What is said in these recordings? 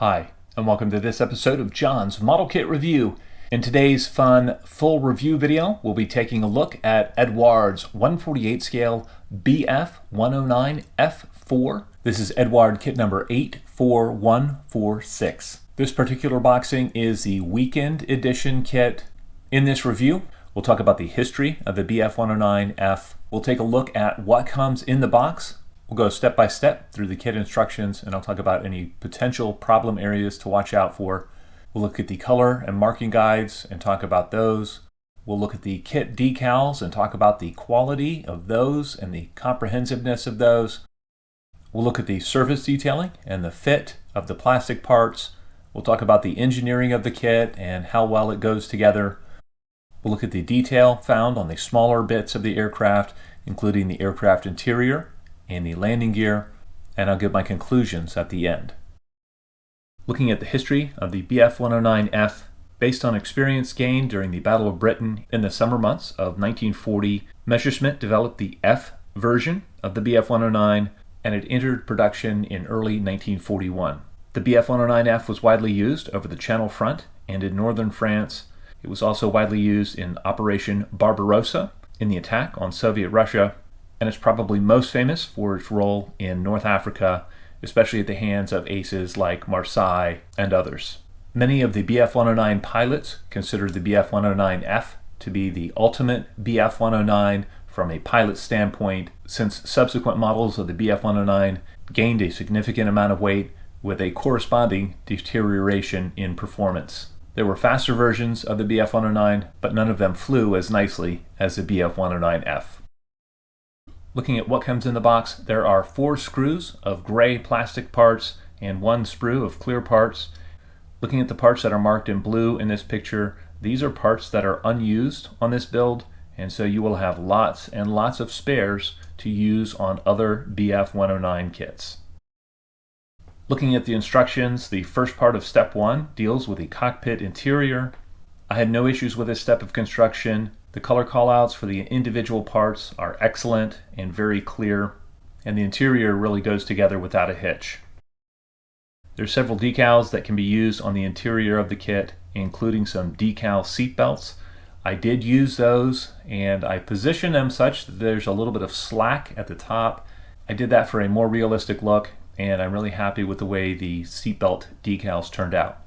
Hi, and welcome to this episode of John's Model Kit Review. In today's fun full review video, we'll be taking a look at Eduard's 148 scale BF 109F-4. This is Eduard kit number 84146. This particular boxing is the weekend edition kit. In this review, we'll talk about the history of the BF 109F. We'll take a look at what comes in the box. We'll go step by step through the kit instructions, and I'll talk about any potential problem areas to watch out for. We'll look at the color and marking guides and talk about those. We'll look at the kit decals and talk about the quality of those and the comprehensiveness of those. We'll look at the surface detailing and the fit of the plastic parts. We'll talk about the engineering of the kit and how well it goes together. We'll look at the detail found on the smaller bits of the aircraft, including the aircraft interior and the landing gear, and I'll give my conclusions at the end. Looking at the history of the BF 109F, based on experience gained during the Battle of Britain in the summer months of 1940, Messerschmitt developed the F version of the BF 109, and it entered production in early 1941. The BF 109F was widely used over the Channel Front and in northern France. It was also widely used in Operation Barbarossa in the attack on Soviet Russia, and it's probably most famous for its role in North Africa, especially at the hands of aces like Marseille and others. Many of the BF 109 pilots consider the BF 109F to be the ultimate BF 109 from a pilot standpoint, since subsequent models of the BF 109 gained a significant amount of weight with a corresponding deterioration in performance. There were faster versions of the BF 109, but none of them flew as nicely as the BF 109F. Looking at what comes in the box, there are 4 screws of gray plastic parts and 1 sprue of clear parts. Looking at the parts that are marked in blue in this picture, these are parts that are unused on this build, and so you will have lots and lots of spares to use on other BF 109 kits. Looking at the instructions, the first part of step 1 deals with the cockpit interior. I had no issues with this step of construction. The color callouts for the individual parts are excellent and very clear, and the interior really goes together without a hitch. There's several decals that can be used on the interior of the kit, including some decal seat belts. I did use those, and I positioned them such that there's a little bit of slack at the top. I did that for a more realistic look, and I'm really happy with the way the seatbelt decals turned out.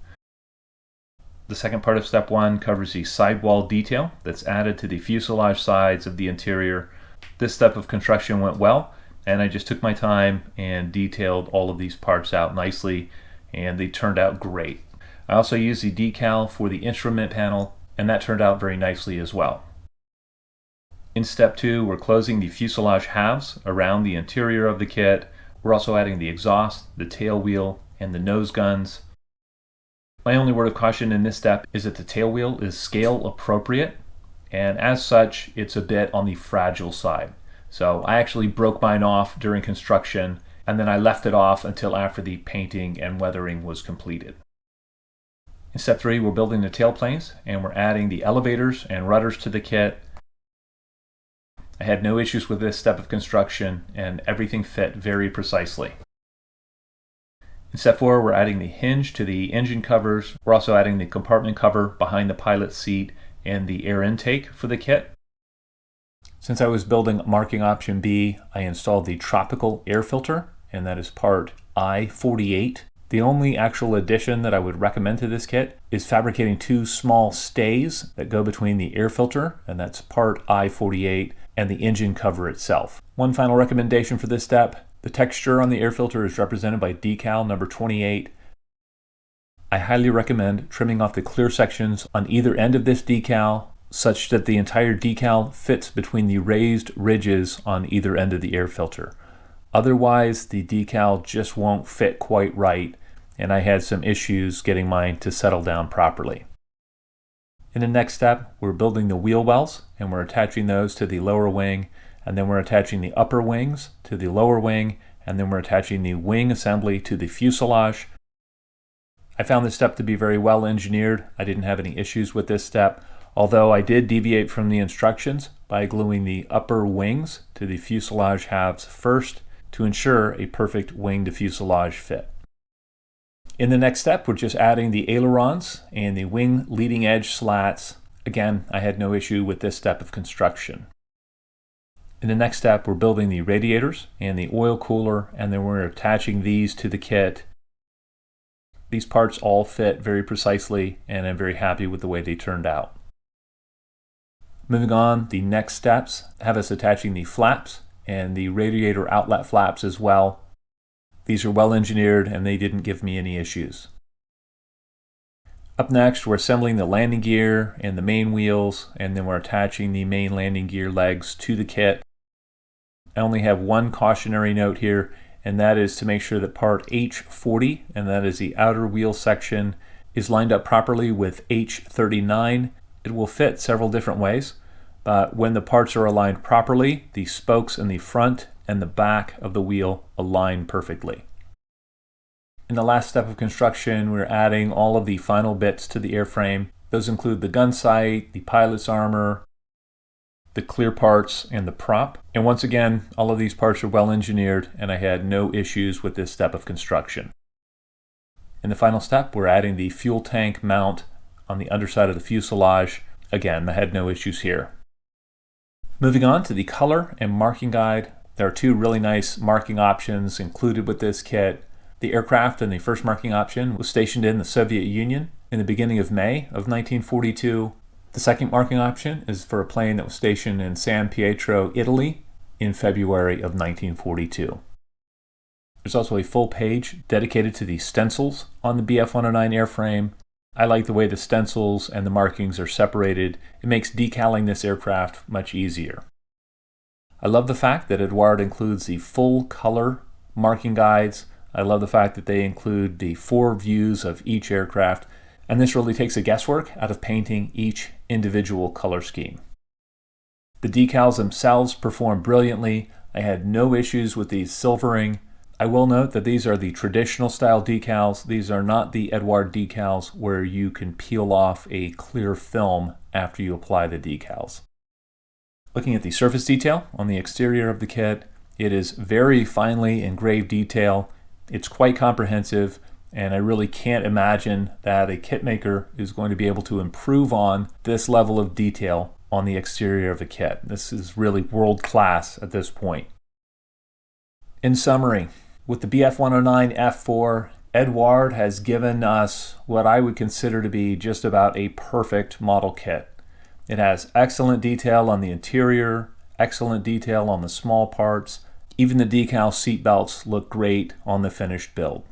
The second part of step 1 covers the sidewall detail that's added to the fuselage sides of the interior. This step of construction went well, and I just took my time and detailed all of these parts out nicely, and they turned out great. I also used the decal for the instrument panel, and that turned out very nicely as well. In step 2, we're closing the fuselage halves around the interior of the kit. We're also adding the exhaust, the tail wheel, and the nose guns. My only word of caution in this step is that the tail wheel is scale appropriate, and as such, it's a bit on the fragile side. So I actually broke mine off during construction, and then I left it off until after the painting and weathering was completed. In step 3, we're building the tailplanes, and we're adding the elevators and rudders to the kit. I had no issues with this step of construction, and everything fit very precisely. In step 4, we're adding the hinge to the engine covers. We're also adding the compartment cover behind the pilot's seat and the air intake for the kit. Since I was building marking option B, I installed the tropical air filter, and that is part I-48. The only actual addition that I would recommend to this kit is fabricating 2 small stays that go between the air filter, and that's part I-48, and the engine cover itself. One final recommendation for this step: the texture on the air filter is represented by decal number 28. I highly recommend trimming off the clear sections on either end of this decal such that the entire decal fits between the raised ridges on either end of the air filter. Otherwise, the decal just won't fit quite right, and I had some issues getting mine to settle down properly. In the next step, we're building the wheel wells, and we're attaching those to the lower wing, and then we're attaching the upper wings to the lower wing, and then we're attaching the wing assembly to the fuselage. I found this step to be very well engineered. I didn't have any issues with this step, although I did deviate from the instructions by gluing the upper wings to the fuselage halves first to ensure a perfect wing to fuselage fit. In the next step, we're just adding the ailerons and the wing leading edge slats. Again, I had no issue with this step of construction. In the next step, we're building the radiators and the oil cooler, and then we're attaching these to the kit. These parts all fit very precisely, and I'm very happy with the way they turned out. Moving on, the next steps have us attaching the flaps and the radiator outlet flaps as well. These are well engineered and they didn't give me any issues. Up next, we're assembling the landing gear and the main wheels, and then we're attaching the main landing gear legs to the kit. I only have one cautionary note here, and that is to make sure that part H40, and that is the outer wheel section, is lined up properly with H39. It will fit several different ways, but when the parts are aligned properly, the spokes in the front and the back of the wheel align perfectly. In the last step of construction, we're adding all of the final bits to the airframe. Those include the gun sight, the pilot's armor, the clear parts, and the prop. And once again, all of these parts are well engineered, and I had no issues with this step of construction. In the final step, we're adding the fuel tank mount on the underside of the fuselage. Again, I had no issues here. Moving on to the color and marking guide, there are two really nice marking options included with this kit. The aircraft in the first marking option was stationed in the Soviet Union in the beginning of May of 1942. The second marking option is for a plane that was stationed in San Pietro, Italy in February of 1942. There's also a full page dedicated to the stencils on the BF-109 airframe. I like the way the stencils and the markings are separated. It makes decaling this aircraft much easier. I love the fact that Eduard includes the full color marking guides. I love the fact that they include the 4 views of each aircraft, and this really takes the guesswork out of painting each individual color scheme. The decals themselves perform brilliantly. I had no issues with the silvering. I will note that these are the traditional style decals. These are not the Eduard decals where you can peel off a clear film after you apply the decals. Looking at the surface detail on the exterior of the kit, it is very finely engraved detail. It's quite comprehensive, and I really can't imagine that a kit maker is going to be able to improve on this level of detail on the exterior of a kit. This is really world class at this point. In summary, with the BF-109F-4, Eduard has given us what I would consider to be just about a perfect model kit. It has excellent detail on the interior, excellent detail on the small parts. Even the decal seat belts look great on the finished build.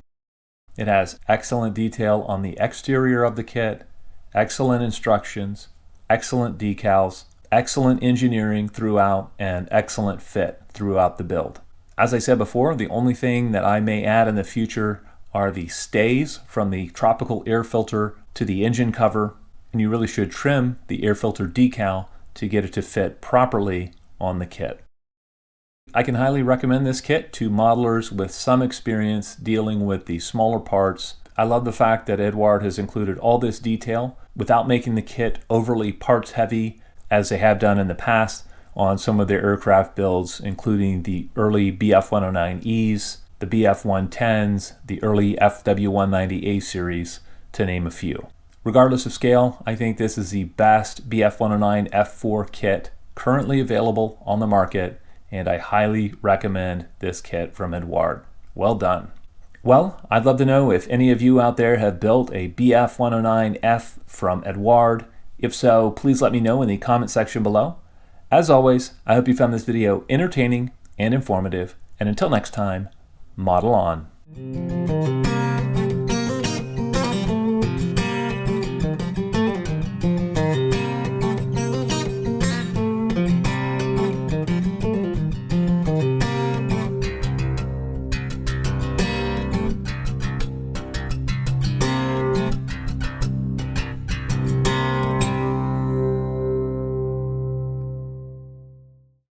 It has excellent detail on the exterior of the kit, excellent instructions, excellent decals, excellent engineering throughout, and excellent fit throughout the build. As I said before, the only thing that I may add in the future are the stays from the tropical air filter to the engine cover, and you really should trim the air filter decal to get it to fit properly on the kit. I can highly recommend this kit to modelers with some experience dealing with the smaller parts. I love the fact that Eduard has included all this detail without making the kit overly parts heavy as they have done in the past on some of their aircraft builds, including the early BF-109Es, the BF-110s, the early FW-190A series, to name a few. Regardless of scale, I think this is the best BF-109F-4 kit currently available on the market, and I highly recommend this kit from Eduard. Well done. Well, I'd love to know if any of you out there have built a BF-109F from Eduard. If so, please let me know in the comment section below. As always, I hope you found this video entertaining and informative, and until next time, model on.